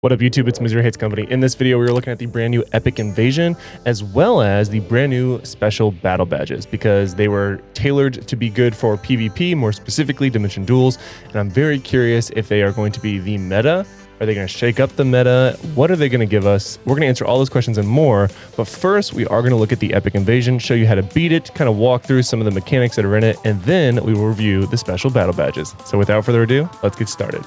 What up YouTube, it's Missouri Hates Company. In this video, we are looking at the brand new Epic Invasion, as well as the brand new Special Battle Badges, because they were tailored to be good for PvP, more specifically Dimension Duels, and I'm very curious if they are going to be the meta. Are they going to shake up the meta? What are they going to give us? We're going to answer all those questions and more, but first, we are going to look at the Epic Invasion, show you how to beat it, kind of walk through some of the mechanics that are in it, and then we will review the Special Battle Badges. So without further ado, let's get started.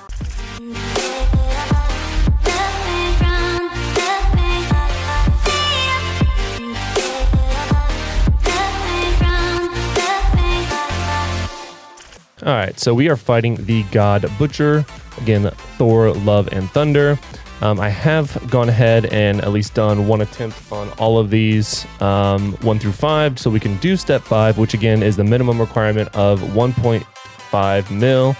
All right, so we are fighting the God Butcher. Again, Thor, Love, and Thunder. I have gone ahead and at least done one attempt on all of these, 1 through 5, so we can do step 5, which again is the minimum requirement of 1.5 mil,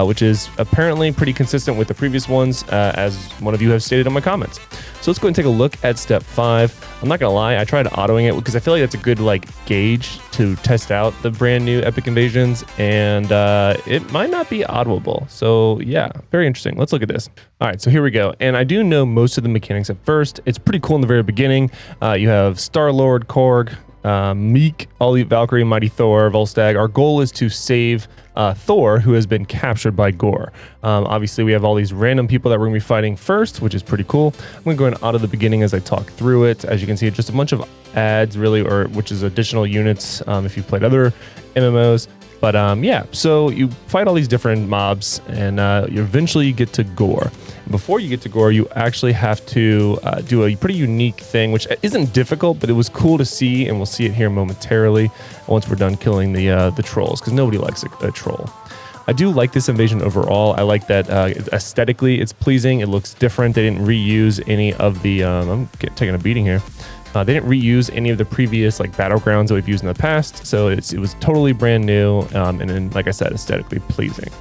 which is apparently pretty consistent with the previous ones, as one of you have stated in my comments. So let's go and take a look at step 5. I'm not gonna lie, I tried autoing it because I feel like that's a good gauge to test out the brand new Epic Invasions, and it might not be audible. So yeah, very interesting. Let's look at this. All right, so here we go. And I do know most of the mechanics at first. It's pretty cool in the very beginning. You have Star-Lord, Korg, Meek, Elite Valkyrie, Mighty Thor, Volstagg. Our goal is to save Thor, who has been captured by Gorr. Obviously, we have all these random people that we're going to be fighting first, which is pretty cool. I'm going to go in out of the beginning as I talk through it. As you can see, it's just a bunch of ads, really, or which is additional units if you've played other MMOs. But yeah, so you fight all these different mobs, and you eventually get to Gorr. Before you get to Gorr, you actually have to do a pretty unique thing, which isn't difficult, but it was cool to see, and we'll see it here momentarily once we're done killing the trolls, because nobody likes a troll. I do like this invasion overall. I like that aesthetically it's pleasing. It looks different. They didn't reuse any of the... I'm taking a beating here. They didn't reuse any of the previous battlegrounds that we've used in the past, so it was totally brand new, and then, like I said, aesthetically pleasing.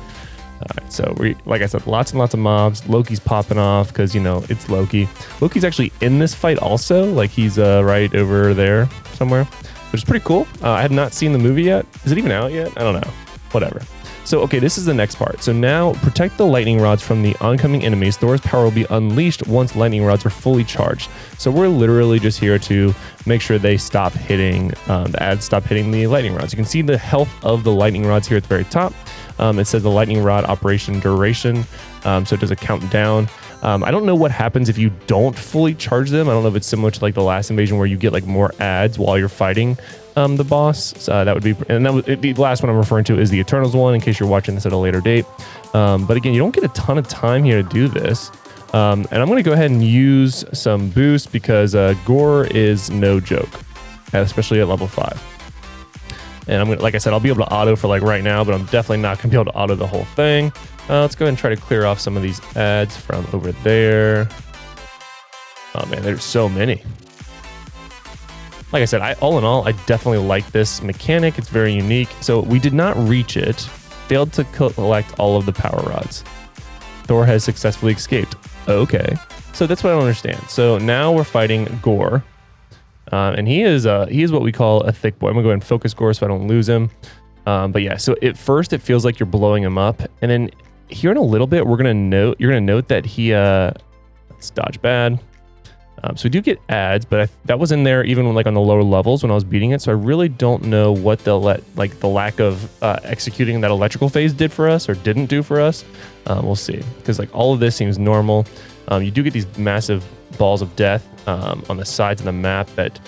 All right, so like I said, lots and lots of mobs. Loki's popping off because, you know, it's Loki. Loki's actually in this fight also, he's right over there somewhere, which is pretty cool. I have not seen the movie yet. Is it even out yet? I don't know. Whatever. So, okay, this is the next part. So now, protect the lightning rods from the oncoming enemies. Thor's power will be unleashed once lightning rods are fully charged. So we're literally just here to make sure they stop hitting, the ads stop hitting the lightning rods. You can see the health of the lightning rods here at the very top. It says the lightning rod operation duration, so it does a countdown. I don't know what happens if you don't fully charge them. I don't know if it's similar to the last invasion where you get more ads while you're fighting the boss. So that would be, and that would, the last one I'm referring to is the Eternals one, in case you're watching this at a later date. But again, you don't get a ton of time here to do this. And I'm going to go ahead and use some boost because Gorr is no joke, especially at level 5. And I'm gonna, like I said, I'll be able to auto for right now, but I'm definitely not gonna be able to auto the whole thing. Let's go ahead and try to clear off some of these ads from over there. Oh man, there's so many. Like I said, all in all, I definitely like this mechanic. It's very unique. So we did not reach it. Failed to collect all of the power rods. Thor has successfully escaped. Okay, so that's what I don't understand. So now we're fighting Gorr. And he is what we call a thick boy. I'm gonna go ahead and focus Gorr so I don't lose him. But yeah, so at first it feels like you're blowing him up, and then here in a little bit you're gonna note that he let's dodge bad. So we do get ads, but that was in there even on the lower levels when I was beating it. So I really don't know what the lack of executing that electrical phase did for us or didn't do for us. We'll see, because all of this seems normal. You do get these massive balls of death on the sides of the map that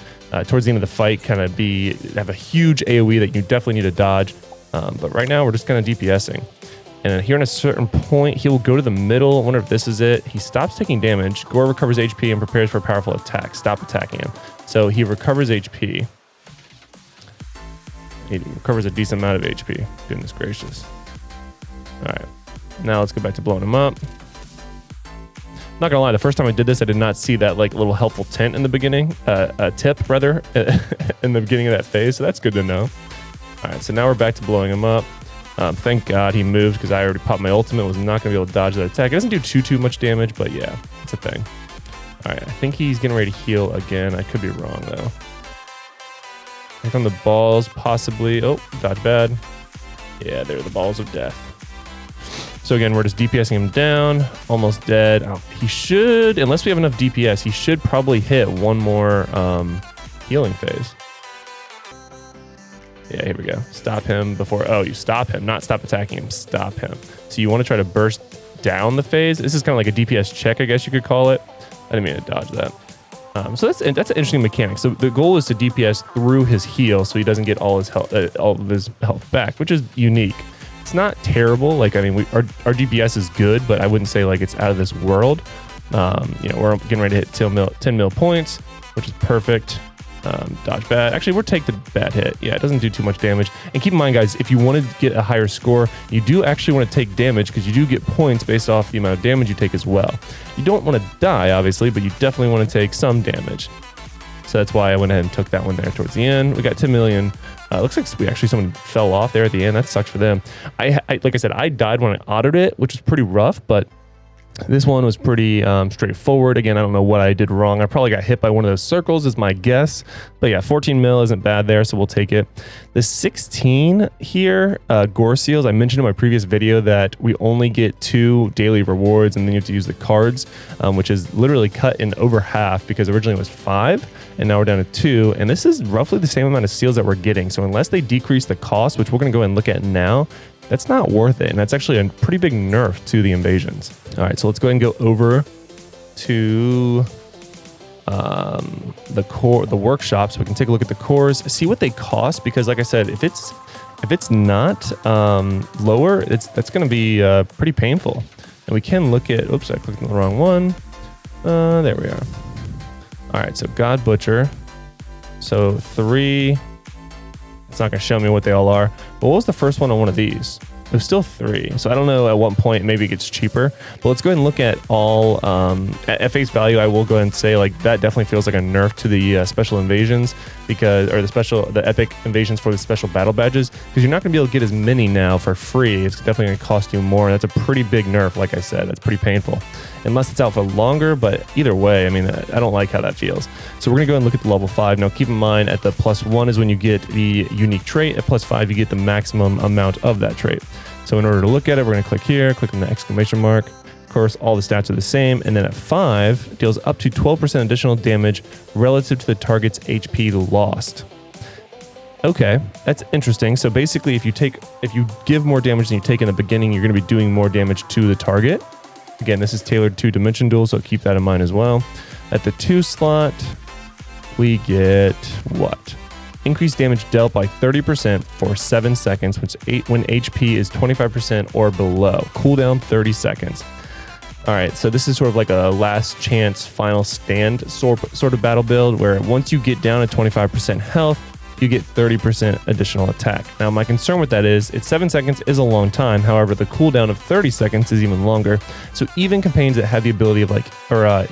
towards the end of the fight have a huge AoE that you definitely need to dodge. But right now we're just kind of DPSing. And here in a certain point, he'll go to the middle. I wonder if this is it. He stops taking damage. Gorr recovers HP and prepares for a powerful attack. Stop attacking him. So he recovers HP. He recovers a decent amount of HP. Goodness gracious. All right. Now let's go back to blowing him up. Not gonna lie, the first time I did this, I did not see that little helpful tint in the beginning, tip rather, in the beginning of that phase. So that's good to know. All right, so now we're back to blowing him up. Thank God he moved because I already popped my ultimate. Was not gonna be able to dodge that attack. It doesn't do too much damage, but yeah, it's a thing. All right, I think he's getting ready to heal again. I could be wrong though. Here come the balls, possibly. Oh, dodge bad. Yeah, they're the balls of death. So again, we're just DPSing him down, almost dead. Oh, he should, unless we have enough DPS, he should probably hit one more healing phase. Yeah, here we go. Stop him before, oh, you stop him, not stop attacking him, stop him. So you want to try to burst down the phase. This is kind of like a DPS check, I guess you could call it. I didn't mean to dodge that. So that's an interesting mechanic. So the goal is to DPS through his heal so he doesn't get all of his health back, which is unique. It's not terrible. Like, I mean, our DPS is good, but I wouldn't say like it's out of this world. You know, we're getting ready to hit 10 mil points, which is perfect. Dodge bad. Actually, we'll take the bad hit. Yeah, it doesn't do too much damage. And keep in mind, guys, if you want to get a higher score, you do actually want to take damage because you do get points based off the amount of damage you take as well. You don't want to die, obviously, but you definitely want to take some damage. So that's why I went ahead and took that one there towards the end. We got 10 million. Looks like someone fell off there at the end. That sucks for them. Like I said, I died when I autoed it, which was pretty rough, but this one was pretty straightforward. Again, I don't know what I did wrong. I probably got hit by one of those circles is my guess. But yeah, 14 mil isn't bad there, so we'll take it. The 16 here, Gorr seals, I mentioned in my previous video that we only get 2 daily rewards and then you have to use the cards, which is literally cut in over half because originally it was 5 and now we're down to 2. And this is roughly the same amount of seals that we're getting. So unless they decrease the cost, which we're going to go ahead and look at now, that's not worth it. And that's actually a pretty big nerf to the invasions. All right, so let's go ahead and go over to the workshop so we can take a look at the cores, see what they cost, because like I said, if it's not lower, that's going to be pretty painful. And we can look at, oops, I clicked on the wrong one. There we are. All right, so God Butcher. So 3. It's not going to show me what they all are. But what was the first one on one of these? It was still 3. So I don't know at what point maybe it gets cheaper. But let's go ahead and look at all, at face value, I will go ahead and say like that definitely feels like a nerf to the special invasions the epic invasions for the special battle badges, because you're not going to be able to get as many now for free. It's definitely going to cost you more. That's a pretty big nerf, like I said. That's pretty painful. Unless it's out for longer, but either way, I mean, I don't like how that feels. So we're going to go and look at the level 5. Now, keep in mind, at the +1 is when you get the unique trait. At +5, you get the maximum amount of that trait. So in order to look at it, we're going to click here, click on the exclamation mark. Of course, all the stats are the same. And then at 5, deals up to 12% additional damage relative to the target's HP lost. Okay, that's interesting. So basically, if you give more damage than you take in the beginning, you're going to be doing more damage to the target. Again, this is tailored to Dimension Duel, so keep that in mind as well. At the 2 slot, we get what? Increased damage dealt by 30% for 7 seconds, when HP is 25% or below. Cooldown 30 seconds. All right, so this is sort of like a last chance, final stand sort of battle build where once you get down to 25% health, you get 30% additional attack. Now, my concern with that is 7 seconds is a long time. However, the cooldown of 30 seconds is even longer. So even campaigns that have the ability of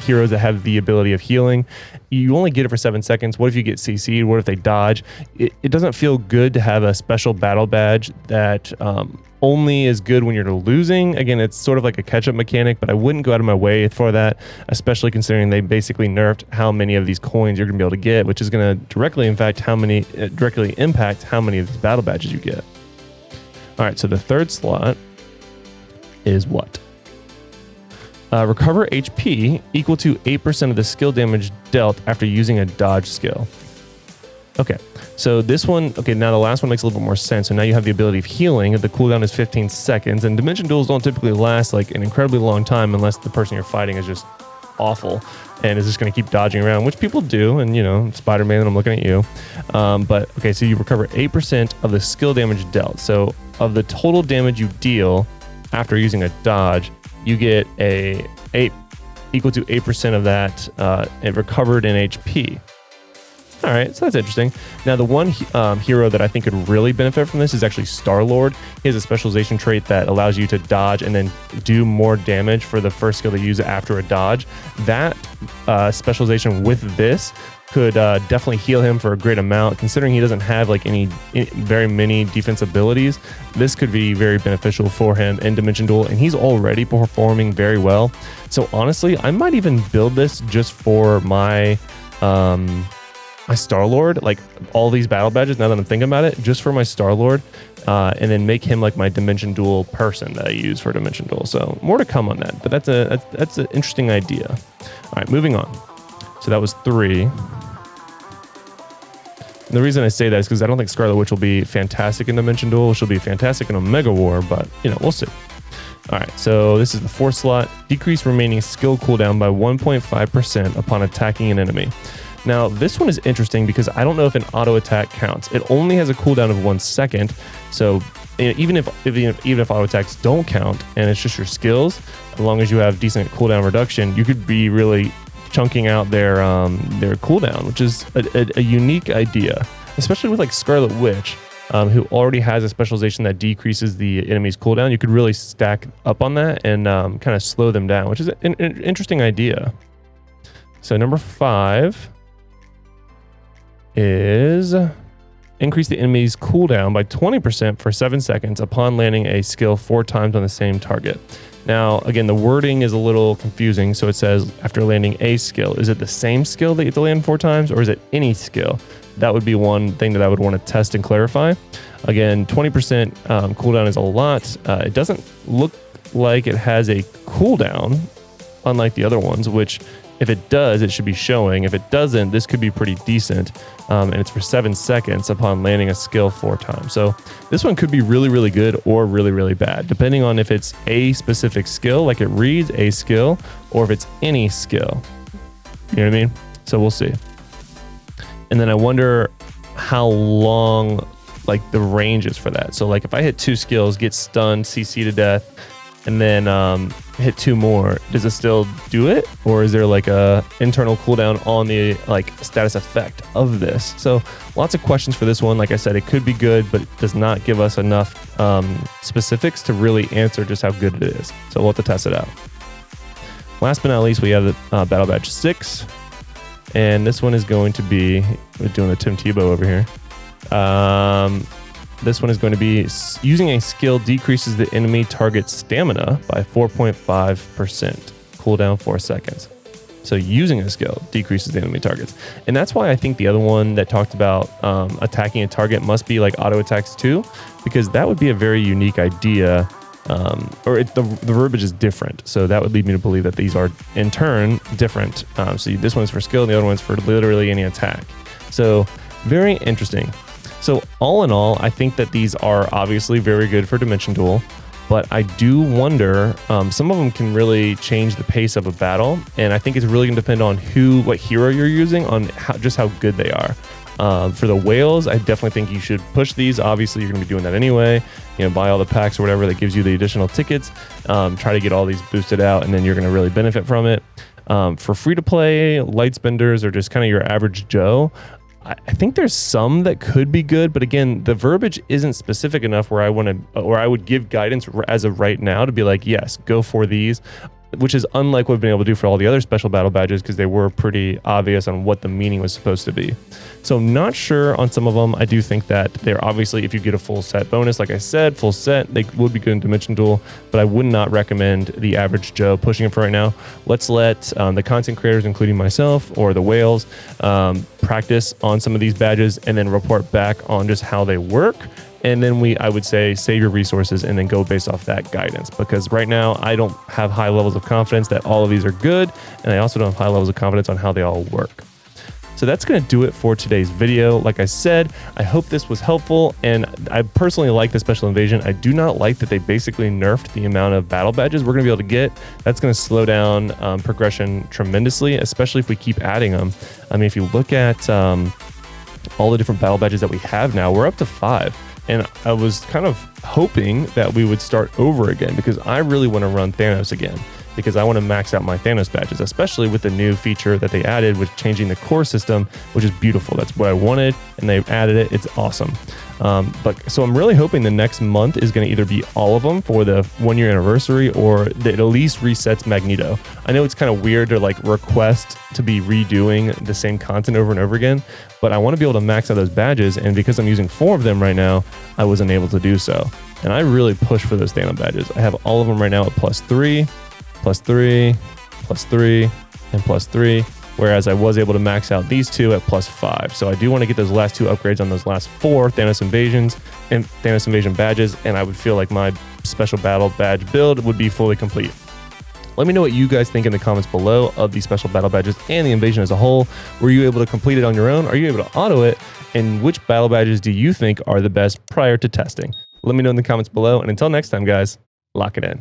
heroes that have the ability of healing, you only get it for 7 seconds. What if you get CC'd? What if they dodge? It doesn't feel good to have a special battle badge that only is good when you're losing. Again, it's sort of like a catch-up mechanic, but I wouldn't go out of my way for that, especially considering they basically nerfed how many of these coins you're going to be able to get, which is going to directly impact how many of these battle badges you get. All right, so the 3rd slot is what? Recover HP equal to 8% of the skill damage dealt after using a dodge skill. Okay, so this one, now the last one makes a little bit more sense. So now you have the ability of healing. The cooldown is 15 seconds, and Dimension Duels don't typically last like an incredibly long time unless the person you're fighting is just awful and is just going to keep dodging around, which people do, and you know, Spider-Man, I'm looking at you. But okay, so you recover 8% of the skill damage dealt. So of the total damage you deal after using a dodge, you get equal to 8% of that recovered in HP. All right, so that's interesting. Now, the one hero that I think could really benefit from this is actually Star-Lord. He has a specialization trait that allows you to dodge and then do more damage for the first skill to use after a dodge. That specialization with this could definitely heal him for a great amount. Considering he doesn't have like very many defense abilities, this could be very beneficial for him in Dimension Duel, and he's already performing very well. So honestly, I might even build this just for my my Star-Lord, like all these battle badges, now that I'm thinking about it, just for my Star-Lord, and then make him like my Dimension Duel person that I use for Dimension Duel. So more to come on that, but that's an interesting idea. All right, moving on. So that was 3. And the reason I say that is because I don't think Scarlet Witch will be fantastic in Dimension Duel. She'll be fantastic in Omega War, but you know, we'll see. All right, so this is the 4th slot. Decrease remaining skill cooldown by 1.5% upon attacking an enemy. Now, this one is interesting because I don't know if an auto attack counts. It only has a cooldown of 1 second. So even if auto attacks don't count and it's just your skills, as long as you have decent cooldown reduction, you could be really chunking out their cooldown, which is a unique idea, especially with like Scarlet Witch, who already has a specialization that decreases the enemy's cooldown. You could really stack up on that and kind of slow them down, which is an interesting idea. So number 5 is increase the enemy's cooldown by 20% for 7 seconds upon landing a skill 4 times on the same target. Now, again, the wording is a little confusing. So it says after landing a skill, is it the same skill that you have to land 4 times, or is it any skill? That would be one thing that I would want to test and clarify. Again, 20% cooldown is a lot. It doesn't look like it has a cooldown, unlike the other ones, which if it does, it should be showing. If it doesn't, this could be pretty decent. And it's for 7 seconds upon landing a skill 4 times. So this one could be really, really good or really, really bad, depending on if it's a specific skill, like it reads a skill, or if it's any skill. You know what I mean? So we'll see. And then I wonder how long like the range is for that. So like if I hit 2 skills, get stunned, CC to death, and then hit 2 more, does it still do it, or is there like a internal cooldown on the like status effect of this? So lots of questions for this one. Like I said, it could be good, but it does not give us enough specifics to really answer just how good it is. So we'll have to test it out. Last but not least, we have the Battle Badge 6, and this one is going to be, we're doing the Tim Tebow over here. This one is going to be using a skill decreases the enemy target's stamina by 4.5%. Cooldown 4 seconds. So using a skill decreases the enemy targets. And that's why I think the other one that talked about attacking a target must be like auto attacks too, because that would be a very unique idea. The verbiage is different. So that would lead me to believe that these are in turn different. So this one's for skill and the other one's for literally any attack. So very interesting. So all in all, I think that these are obviously very good for Dimension Duel, but I do wonder, some of them can really change the pace of a battle, and I think it's really going to depend on what hero you're using, on just how good they are. For the whales, I definitely think you should push these. Obviously, you're going to be doing that anyway. You know, buy all the packs or whatever that gives you the additional tickets. Try to get all these boosted out, and then you're going to really benefit from it. For free-to-play, light spenders, or just kind of your average Joe, I think there's some that could be good, but again, the verbiage isn't specific enough where I would give guidance as of right now to be like, yes, go for these, which is unlike what we've been able to do for all the other special battle badges, because they were pretty obvious on what the meaning was supposed to be. So not sure on some of them. I do think that they're obviously, if you get a full set bonus, like I said, full set, they would be good in Dimension Duel, but I would not recommend the average Joe pushing it for right now. Let's let the content creators, including myself or the whales, practice on some of these badges and then report back on just how they work. And then I would say, save your resources and then go based off that guidance. Because right now, I don't have high levels of confidence that all of these are good. And I also don't have high levels of confidence on how they all work. So that's going to do it for today's video. Like I said, I hope this was helpful. And I personally like the Special Invasion. I do not like that they basically nerfed the amount of battle badges we're going to be able to get. That's going to slow down progression tremendously, especially if we keep adding them. I mean, if you look at all the different battle badges that we have now, we're up to 5. And I was kind of hoping that we would start over again, because I really want to run Thanos again, because I want to max out my Thanos badges, especially with the new feature that they added with changing the core system, which is beautiful. That's what I wanted, and they added it. It's awesome. So I'm really hoping the next month is going to either be all of them for the 1-year anniversary, or that it at least resets Magneto. I know it's kind of weird to like request to be redoing the same content over and over again, but I want to be able to max out those badges, and because I'm using 4 of them right now, I wasn't able to do so. And I really push for those Thanos badges. I have all of them right now at +3, +3, +3, and +3. whereas I was able to max out these two at +5. So I do want to get those last two upgrades on those last 4 Thanos Invasions and Thanos Invasion badges, and I would feel like my Special Battle Badge build would be fully complete. Let me know what you guys think in the comments below of the Special Battle Badges and the Invasion as a whole. Were you able to complete it on your own? Are you able to auto it? And which Battle Badges do you think are the best prior to testing? Let me know in the comments below, and until next time, guys, lock it in.